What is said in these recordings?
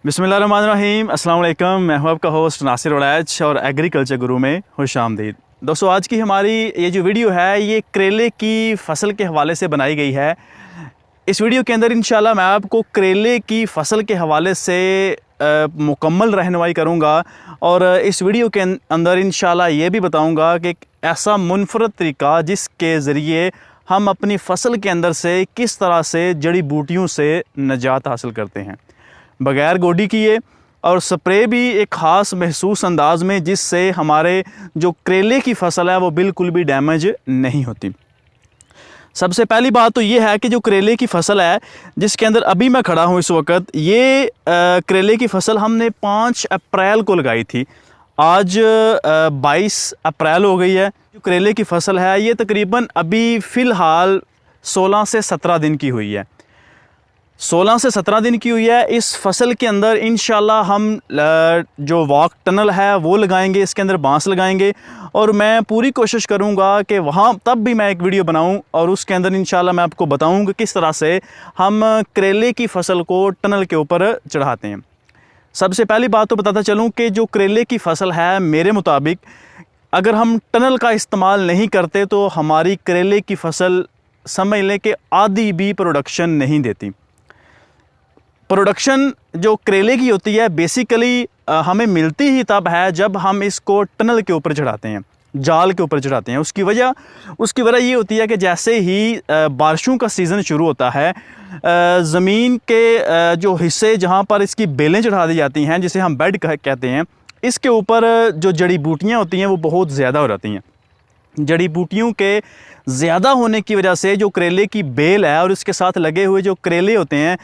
बिस्मिल्लाहिर्रहमानिर्रहीम, अस्सलाम वालेकुम। मैं हूं आपका होस्ट नासिर उड़ैच और एग्रीकल्चर गुरु में खुश आमदीद। दोस्तों, आज की हमारी ये जो वीडियो है ये करेले की फ़सल के हवाले से बनाई गई है। इस वीडियो के अंदर इंशाल्लाह मैं आपको करेले की फ़सल के हवाले से मुकम्मल रहनुमाई करूँगा और इस वीडियो के अंदर इंशाल्लाह ये भी बताऊँगा कि एक ऐसा मुनफरद तरीका जिसके ज़रिए हम अपनी फ़सल के अंदर से किस तरह से जड़ी बूटियों से निजात हासिल करते हैं बग़ैर गोडी किए, और स्प्रे भी एक ख़ास महसूस अंदाज में, जिससे हमारे जो करेले की फ़सल है वो बिल्कुल भी डैमेज नहीं होती। सबसे पहली बात तो ये है कि जो करेले की फ़सल है जिसके अंदर अभी मैं खड़ा हूँ इस वक्त, ये करेले की फ़सल हमने 5 अप्रैल को लगाई थी। आज 22 अप्रैल हो गई है। जो करेले की फ़सल है ये तकरीबन अभी फ़िलहाल 16 से 17 दिन की हुई है। 16 से 17 दिन की हुई है। इस फसल के अंदर इंशाल्लाह हम जो वॉक टनल है वो लगाएंगे, इसके अंदर बांस लगाएंगे और मैं पूरी कोशिश करूंगा कि वहाँ तब भी मैं एक वीडियो बनाऊं और उसके अंदर इंशाल्लाह मैं आपको बताऊं कि किस तरह से हम करेले की फसल को टनल के ऊपर चढ़ाते हैं। सबसे पहली बात तो बताता चलूँ कि जो करेले की फसल है मेरे मुताबिक अगर हम टनल का इस्तेमाल नहीं करते तो हमारी करेले की फसल समझ लें कि आधी भी प्रोडक्शन नहीं देती। प्रोडक्शन जो करेले की होती है बेसिकली हमें मिलती ही तब है जब हम इसको टनल के ऊपर चढ़ाते हैं, जाल के ऊपर चढ़ाते हैं। उसकी वजह ये होती है कि जैसे ही बारिशों का सीज़न शुरू होता है, ज़मीन के जो हिस्से जहाँ पर इसकी बेलें चढ़ा दी जाती हैं, जिसे हम बेड कहते हैं, इसके ऊपर जो जड़ी बूटियाँ होती हैं वो बहुत ज़्यादा हो जाती हैं। जड़ी बूटियों के ज़्यादा होने की वजह से जो करेले की बेल है और इसके साथ लगे हुए जो करेले होते हैं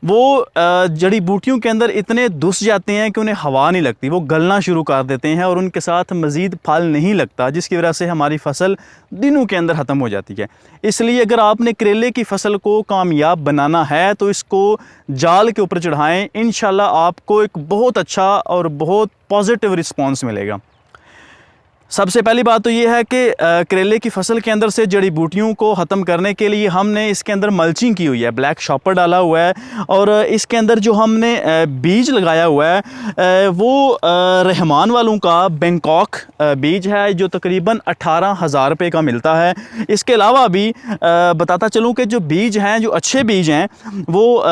वो जड़ी बूटियों के अंदर इतने घुस जाते हैं कि उन्हें हवा नहीं लगती, वो गलना शुरू कर देते हैं और उनके साथ मज़ीद फल नहीं लगता, जिसकी वजह से हमारी फ़सल दिनों के अंदर ख़त्म हो जाती है। इसलिए अगर आपने करेले की फ़सल को कामयाब बनाना है तो इसको जाल के ऊपर चढ़ाएँ, इंशाल्लाह आपको एक बहुत अच्छा और बहुत पॉजिटिव रिस्पॉन्स मिलेगा। सबसे पहली बात तो ये है कि करेले की फ़सल के अंदर से जड़ी बूटियों को ख़त्म करने के लिए हमने इसके अंदर मल्चिंग की हुई है, ब्लैक शॉपर डाला हुआ है और इसके अंदर जो हमने बीज लगाया हुआ है वो रहमान वालों का बैंकॉक बीज है जो तकरीबन 18,000 रुपये का मिलता है। इसके अलावा भी बताता चलूँ कि जो बीज हैं, जो अच्छे बीज हैं वो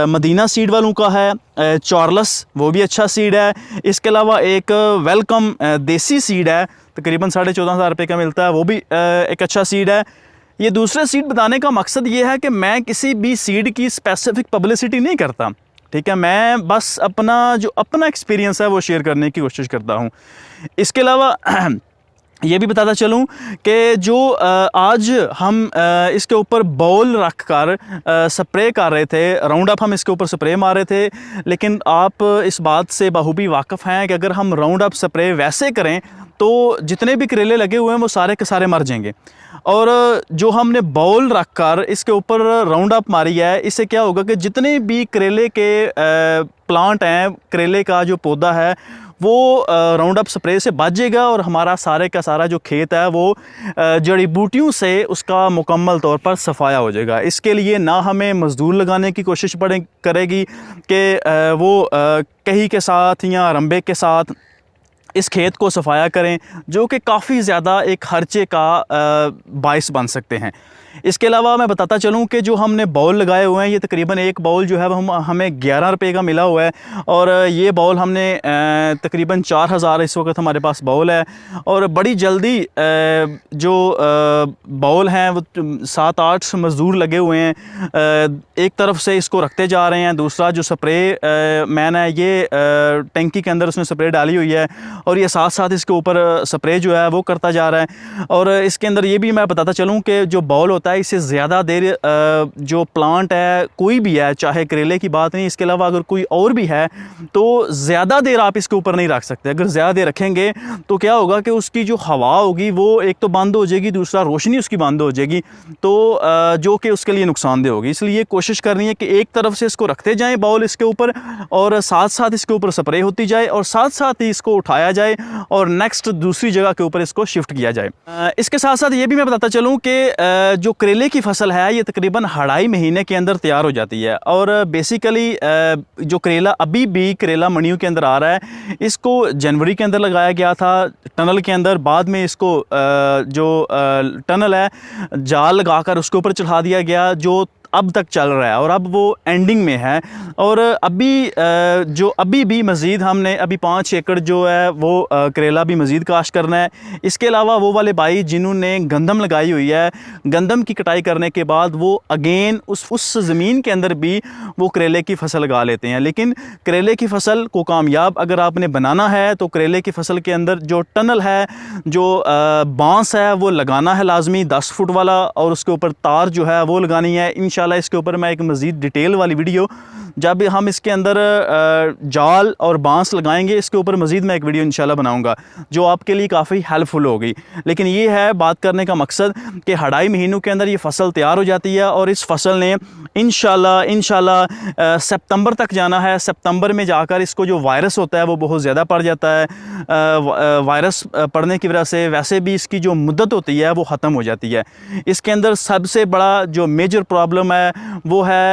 मदीना सीड वालों का है, चार्ल्स वो भी अच्छा सीड है। इसके अलावा एक वेलकम देसी सीड है, तकरीबन 14,500 रुपये का मिलता है, वो भी एक अच्छा सीड है। ये दूसरे सीड बताने का मकसद ये है कि मैं किसी भी सीड की स्पेसिफिक पब्लिसिटी नहीं करता, ठीक है। मैं बस अपना एक्सपीरियंस है वो शेयर करने की कोशिश करता हूँ। इसके अलावा ये भी बताता चलूँ कि जो आज हम इसके ऊपर बाउल रख कर स्प्रे कर रहे थे, राउंड अप हम इसके ऊपर स्प्रे मार रहे थे, लेकिन आप इस बात से बाखूबी वाकिफ़ हैं कि अगर हम राउंड अप स्प्रे वैसे करें तो जितने भी करेले लगे हुए हैं वो सारे के सारे मर जाएंगे। और जो हमने बाउल रख कर इसके ऊपर राउंड अप मारी है, इससे क्या होगा कि जितने भी करेले के प्लांट हैं, करेले का जो पौधा है वो राउंड अप स्प्रे से बच जाएगा और हमारा सारे का सारा जो खेत है वो जड़ी बूटियों से उसका मुकम्मल तौर पर सफाया हो जाएगा। इसके लिए ना हमें मज़दूर लगाने की कोशिश करेगी कि वो कहीं के साथ या रंबे के साथ इस खेत को सफाया करें, जो कि काफ़ी ज़्यादा एक खर्चे का बाइस बन सकते हैं। इसके अलावा मैं बताता चलूँ कि जो हमने बाउल लगाए हुए हैं, ये तकरीबन एक बाउल जो है हमें 11 रुपये का मिला हुआ है और ये बाउल हमने तकरीबन 4,000 इस वक्त हमारे पास बाउल है। और बड़ी जल्दी जो बाउल हैं वो 7-8 मज़दूर लगे हुए हैं, एक तरफ से इसको रखते जा रहे हैं, दूसरा जो स्प्रे मैन है ये टंकी के अंदर उसने स्प्रे डाली हुई है और ये साथ साथ इसके ऊपर स्प्रे जो है वो करता जा रहा है। और इसके अंदर ये भी मैं बताता चलूँ कि जो बाउल होता है इससे ज़्यादा देर जो प्लांट है कोई भी है, चाहे करेले की बात नहीं, इसके अलावा अगर कोई और भी है तो ज़्यादा देर आप इसके ऊपर नहीं रख सकते। अगर ज़्यादा देर रखेंगे तो क्या होगा कि उसकी जो हवा होगी वो एक तो बंद हो जाएगी, दूसरा रोशनी उसकी बंद हो जाएगी, तो जो कि उसके लिए नुकसानदेह होगी। इसलिए कोशिश करनी है कि एक तरफ से इसको रखते जाएँ बाउल इसके ऊपर और साथ साथ इसके ऊपर स्प्रे होती जाए और साथ साथ ही इसको उठाया जाए और नेक्स्ट दूसरी जगह के ऊपर इसको शिफ्ट किया जाए। इसके साथ साथ ये भी मैं बताता चलूँ कि जो करेले की फसल है ये तकरीबन 2.5 महीने के अंदर तैयार हो जाती है। और बेसिकली जो करेला अभी भी करेला मंडियों के अंदर आ रहा है, इसको जनवरी के अंदर लगाया गया था टनल के अंदर। बाद में इसको जो टनल है जाल लगाकर उसके ऊपर चढ़ा दिया गया, जो अब तक चल रहा है और अब वो एंडिंग में है। और अभी भी मज़ीद हमने अभी 5 एकड़ जो है वो करेला भी मज़ीद काश्त करना है। इसके अलावा वो वाले भाई जिन्होंने गंदम लगाई हुई है, गंदम की कटाई करने के बाद वो अगेन उस ज़मीन के अंदर भी वो करेले की फसल लगा लेते हैं। लेकिन करेले की फसल को कामयाब अगर आपने बनाना है तो करेले की फसल के अंदर जो टनल है, जो बांस है वो लगाना है लाजमी 10 फुट वाला, और उसके ऊपर तार जो है वो लगानी है। इंशाल्लाह इसके ऊपर मैं एक मज़ीद डिटेल वाली वीडियो, जब हम इसके अंदर जाल और बांस लगाएंगे, इसके ऊपर मज़ीद मैं एक वीडियो इंशाल्लाह बनाऊंगा जो आपके लिए काफ़ी हेल्पफुल होगी। लेकिन ये है बात करने का मकसद कि 2.5 महीनों के अंदर ये फसल तैयार हो जाती है और इस फसल ने इंशाल्लाह सितंबर तक जाना है। सितंबर में जाकर इसको जो वायरस होता है वो बहुत ज़्यादा पड़ जाता है। वायरस पड़ने की वजह से वैसे भी इसकी जो मुद्दत होती है वो ख़त्म हो जाती है। इसके अंदर सबसे बड़ा जो मेजर प्रॉब्लम है वो है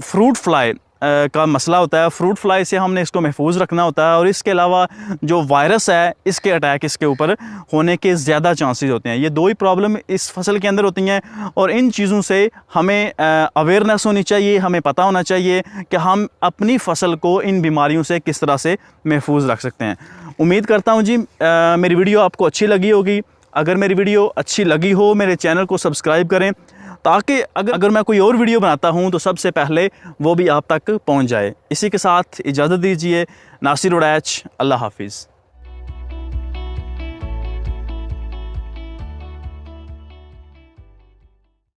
फ्रूट फ्लाई का मसला होता है। फ्रूट फ्लाई से हमने इसको महफूज रखना होता है। और इसके अलावा जो वायरस है इसके अटैक इसके ऊपर होने के ज़्यादा चांसेस होते हैं। ये 2 ही प्रॉब्लम इस फसल के अंदर होती हैं और इन चीज़ों से हमें अवेयरनेस होनी चाहिए, हमें पता होना चाहिए कि हम अपनी फसल को इन बीमारियों से किस तरह से महफूज रख सकते हैं। उम्मीद करता हूँ जी मेरी वीडियो आपको अच्छी लगी होगी। अगर मेरी वीडियो अच्छी लगी हो मेरे चैनल को सब्सक्राइब करें, ताकि अगर मैं कोई और वीडियो बनाता हूं तो सबसे पहले वो भी आप तक पहुंच जाए। इसी के साथ इजाज़त दीजिए। नासिर उड़ैच, अल्लाह हाफिज़।